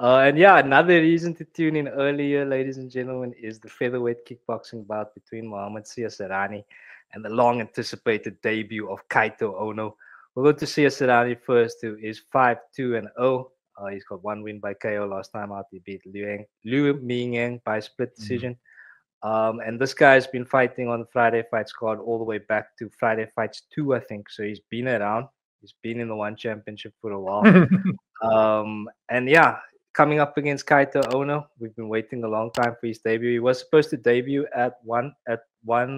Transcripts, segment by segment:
And yeah, another reason to tune in earlier, ladies and gentlemen, is the featherweight kickboxing bout between Muhammad Siasarani and the long anticipated debut of Kaito Ono. We'll go to Siasarani first, who is 5-2-0. He's got one win by KO last time out. He beat Liu Mingyang by split Mm. decision. And this guy's been fighting on the Friday Fights card all the way back to Friday Fights 2, I think. So he's been around. He's been in the one championship for a while. And yeah, coming up against Kaito Ono, we've been waiting a long time for his debut. He was supposed to debut at one fight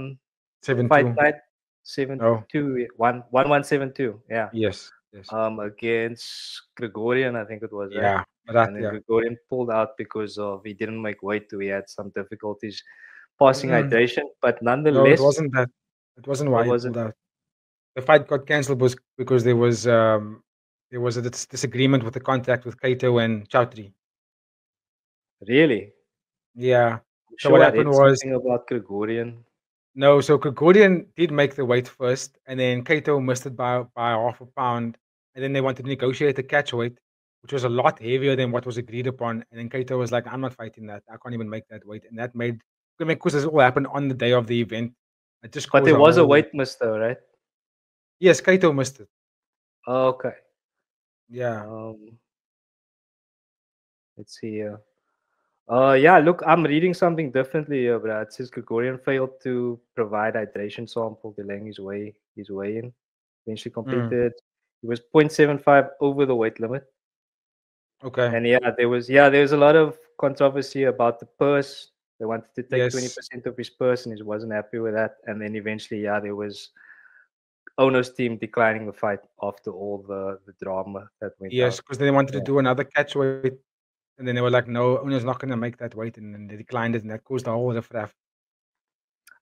7-2. night, seven Oh, two one one one seven two. Yeah. yes, yes. Against Gregorian, I think it was, right? Yeah, that, And then yeah. Gregorian pulled out because of he didn't make weight. He had some difficulties passing Mm-mm. hydration, but No, it nonetheless, wasn't that. It wasn't what why he was it? pulled out. The fight got cancelled was because there was a disagreement with the contract with Kaito and Chowdhury. Really? Yeah. I'm So what sure I happened read was something about Gregorian. no. So Gregorian did make the weight first, and then Kaito missed it by half a pound, and then they wanted to negotiate the catch weight, which was a lot heavier than what was agreed upon. And then Kaito was like, "I'm not fighting that. I can't even make that weight." And that made because this all happened on the day of the event. It just But caused there a was a whole. weight miss, though, right? Yes, Kaito missed it. Okay. Yeah. Um, let's see here. Yeah, look, I'm reading something differently here, Brad. It says Gregorian failed to provide hydration sample, delaying his way in. Eventually Mm, completed. He was 0.75 over the weight limit. okay. And yeah, there was a lot of controversy about the purse. They wanted to take Yes. 20% of his purse, and he wasn't happy with that. And then eventually, yeah, there was owner's team declining the fight after all the drama that went Yes, out. because they wanted to Yeah, do another catch weight, and then they were like, "No, owner's not going to make that weight," and then they declined it, and that caused the whole riffraff.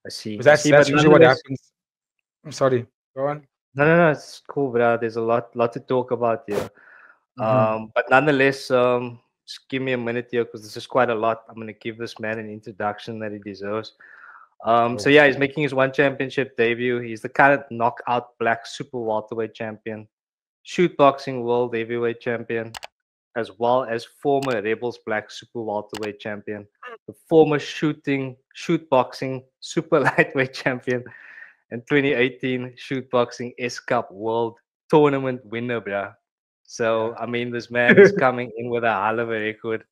I see. Because I that's see. But that's usually what nonetheless, happens. I'm sorry. Go on. no, it's cool, bro. There's a lot to talk about here. Hmm. But nonetheless, just give me a minute here because this is quite a lot. I'm gonna give this man an introduction that he deserves. So Sure. yeah, he's making his one championship debut. He's the current knockout black super welterweight champion, shoot boxing world heavyweight champion, as well as former Rebels black super welterweight champion, the former shoot boxing super lightweight champion, and 2018 shoot boxing S Cup world tournament winner, bruh. So Yeah. I mean, this man is coming in with a hell of a record.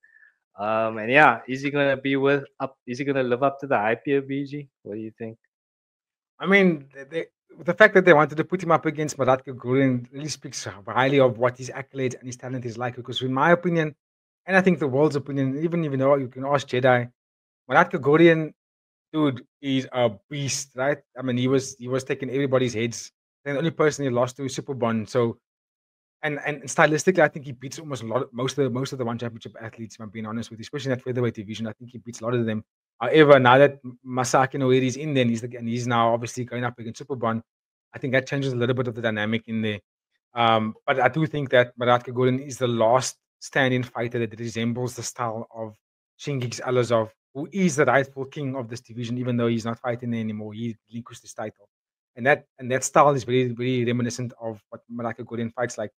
And yeah, is he gonna be with up? Is he gonna live up to the hype here, BG? What do you think? I mean, the fact that they wanted to put him up against Marat Gurin really speaks highly of what his accolades and his talent is like. Because in my opinion, and I think the world's opinion, even though you can ask Jedi, Marat Gregorian, dude, is a beast, right? I mean, he was taking everybody's heads. And the only person he lost to is Superbon. So and stylistically, I think he beats almost most of the one championship athletes. If I'm being honest with you, especially in that featherweight division, I think he beats a lot of them. However, now that Masaki Noiri is in, then and he's now obviously going up against Superbon. I think that changes a little bit of the dynamic in there. But I do think that Marat Gordon is the last stand-in fighter that resembles the style of Shingiks Alazov, who is the rightful king of this division, even though he's not fighting there anymore. He relinquished his title. And that style is very, very reminiscent of what Malaka Gordon fights like.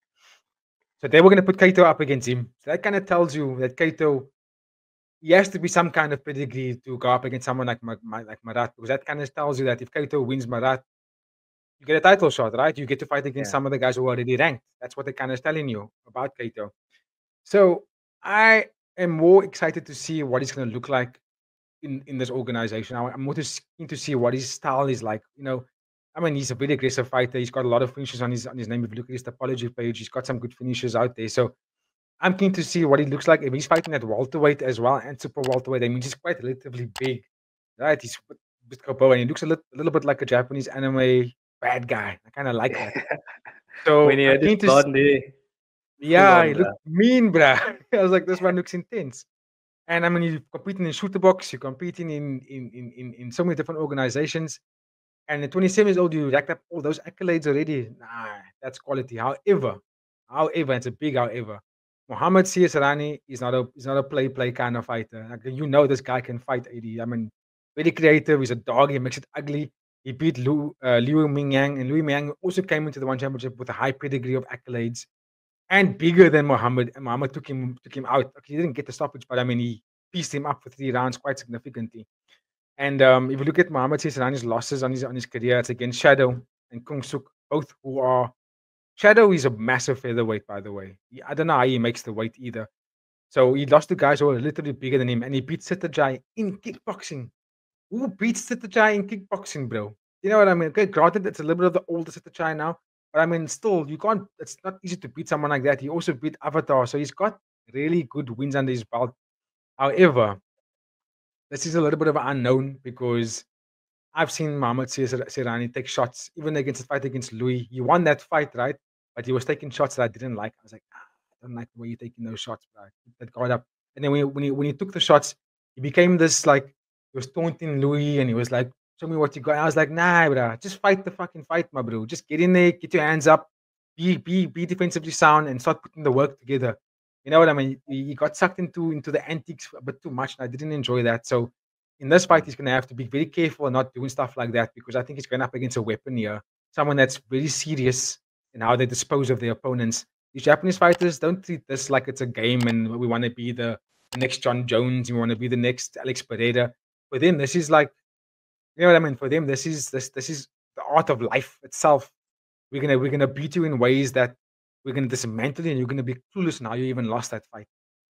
So they were going to put Kaito up against him. So that kind of tells you that Kaito, he has to be some kind of pedigree to go up against someone like like Marat, because that kind of tells you that if Kaito wins Marat, you get a title shot, right? You get to fight against Yeah, some of the guys who are already ranked. That's what they're kind of telling you about Kaito. So I am more excited to see what he's going to look like in this organization. I'm more keen to see what his style is like. I mean, he's a very aggressive fighter. He's got a lot of finishes on his name. If you look at his topology page, he's got some good finishes out there. So I'm keen to see what he looks like. If he's fighting at welterweight as well and super welterweight, I mean, he's quite relatively big, right? He's with Kobo, and he looks a little bit like a Japanese anime bad guy. I kind of like that. when So he I'm had his keen to. blonde hair, full Yeah, on, he bro. looked mean, bruh. I was like, this one looks intense. And I mean, you're competing in shooter box, you're competing in so many different organizations. And at 27 years old, you racked up all those accolades already. Nah, that's quality. However, it's a big however. Muhammad Siasarani is not a play kind of fighter. Like, this guy can fight 80. I mean, very creative. He's a dog. He makes it ugly. He beat Liu Mingyang, and Liu Mingyang also came into the one championship with a high pedigree of accolades. and bigger than Muhammad. And Muhammad took him out. Okay, he didn't get the stoppage, but I mean, he pieced him up for 3 rounds quite significantly. And if you look at Muhammad Sisrani's losses on his career, it's against Shadow and Kung Suk, both who are Shadow is a massive featherweight, by the way. I don't know how he makes the weight either. So he lost to guys who are literally bigger than him, and he beat Sitajai in kickboxing. Who beats Sitajai in kickboxing, bro? You know what I mean? Okay, granted, it's a little bit of the older Sitajai now, but I mean, still, you can't. It's not easy to beat someone like that. He also beat Avatar, so he's got really good wins under his belt. However, this is a little bit of an unknown because I've seen Mohamed Sirani take shots, even against the fight against Louis. He won that fight, right? But he was taking shots that I didn't like. I was like, I don't like the way you're taking those shots, bro. Keep that guard up. And then when he took the shots, he became this like he was taunting Louis and he was like, show me what you got. And I was like, nah, bro, just fight the fucking fight, my bro. Just get in there, get your hands up, be defensively sound, and start putting the work together. You know what I mean? He got sucked into the antics a bit too much, and I didn't enjoy that. So in this fight, he's going to have to be very careful and not doing stuff like that because I think he's going up against a weapon here, someone that's very serious in how they dispose of their opponents. These Japanese fighters don't treat this like it's a game and we want to be the next John Jones, we want to be the next Alex Pereira. For them, this is like, you know what I mean? For them, this is the art of life itself. We're gonna beat you in ways that we're gonna dismantle you, and you're gonna be clueless now you even lost that fight.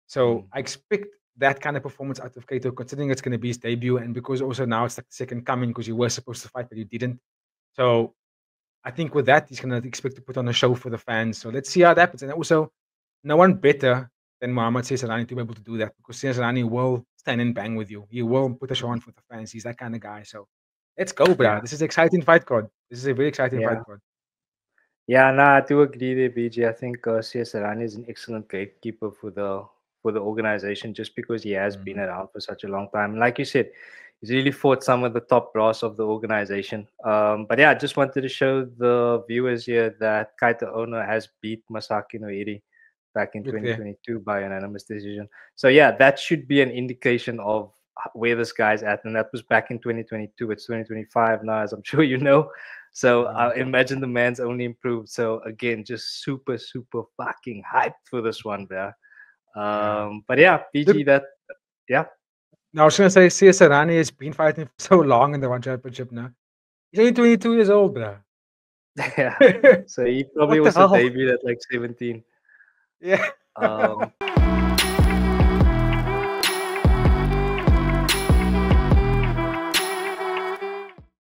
So I expect that kind of performance out of Kato, considering it's gonna be his debut, and because also now it's like the second coming because you were supposed to fight but you didn't. So I think with that he's gonna expect to put on a show for the fans. So let's see how that happens. And also, no one better than Muhammad Cesarani to be able to do that because Cesarani will stand and bang with you. He will put a show on for the fans. He's that kind of guy. So let's go, bro. Yeah, This is an exciting fight card. This is a very exciting fight yeah. card. Yeah, no, I do agree there, BG. I think CS Arani is an excellent gatekeeper for the organization just because he has been around for such a long time. Like you said, he's really fought some of the top brass of the organization. But yeah, I just wanted to show the viewers here that Kaito Ono has beat Masaki Noiri back in Look there. 2022 by unanimous decision. So yeah, that should be an indication of where this guy's at, and that was back in 2022. It's 2025 now, as I'm sure you know. So I imagine the man's only improved. So again, just super, super fucking hyped for this one, bro. But yeah, PG, that yeah. Now I was gonna say CS Arani has been fighting for so long in the one championship now. He's only 22 years old, bro. Yeah. So he probably What the was a hell? debut at like 17. Yeah.